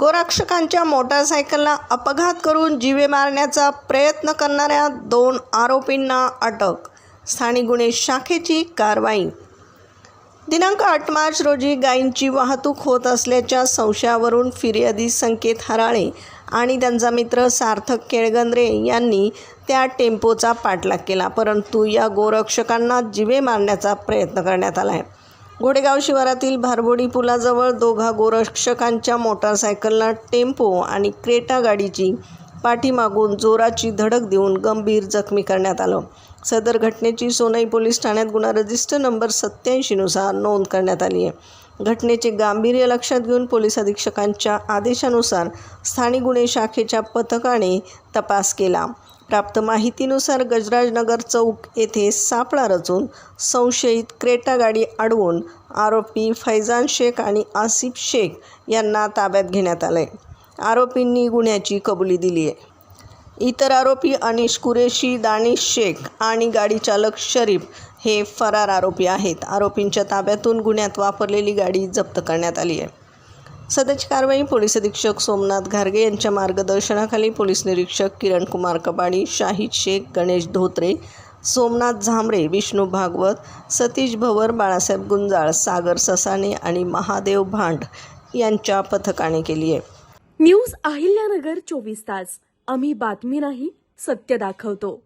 गोरक्षकांच्या मोटारसायकलला अपघात करून जीवे मारण्याचा प्रयत्न करणाऱ्या 2 आरोपींना अटक. स्थानिक गुन्हे शाखेची कारवाई. दिनांक 8 मार्च रोजी गायींची वाहतूक होत असल्याच्या संशयावरून फिर्यादी संकेत हराळे आणि त्यांचा मित्र सार्थक केळगंद्रे यांनी त्या टेम्पोचा पाठलाग केला, परंतु या गोरक्षकांना जीवे मारण्याचा प्रयत्न करण्यात आला आहे. घोडेगाव शिवारातील भारबोडी पुलाजवळ दोघा गोरक्षकांच्या मोटारसायकलला टेम्पो आणि क्रेटा गाडीची पाठीमागून जोराची धडक देऊन गंभीर जखमी करण्यात आलं. सदर घटनेची सोनई पोलीस ठाण्यात गुन्हा रजिस्टर नंबर 87 नुसार नोंद करण्यात आली आहे. घटनेचे गांभीर्य लक्षात घेऊन पोलीस अधीक्षकांच्या आदेशानुसार स्थानिक गुन्हे शाखेच्या पथकाने तपास केला. प्राप्त माहितीनुसार गजराजनगर चौक येथे सापळा रचून संशयित क्रेटा गाडी अडवून आरोपी फैजान शेख आणि आसिफ शेख यांना ताब्यात घेण्यात आले. आरोपींनी गुन्ह्याची कबुली दिली आहे. इतर आरोपी अनिश कुरेशी, दानिश शेख आणि गाडी चालक शरीफ हे फरार आरोपी आहेत. आरोपींच्या ताब्यातून गुन्ह्यात वापरलेली गाडी जप्त करण्यात आली आहे. सदरची कारवाई पोलीस अधीक्षक सोमनाथ घारगे यांच्या मार्गदर्शनाखाली पोलीस निरीक्षक किरण कुमार कबाडी, शाहिद शेख, गणेश धोत्रे, सोमनाथ झांबरे, विष्णू भागवत, सतीश भवर, बाळासाहेब गुंजाळ, सागर ससाणे आणि महादेव भांड यांच्या पथकाने केली आहे. न्यूज अहिल्यानगर 24 तास. आम्ही बातमी नाही, सत्य दाखवतो.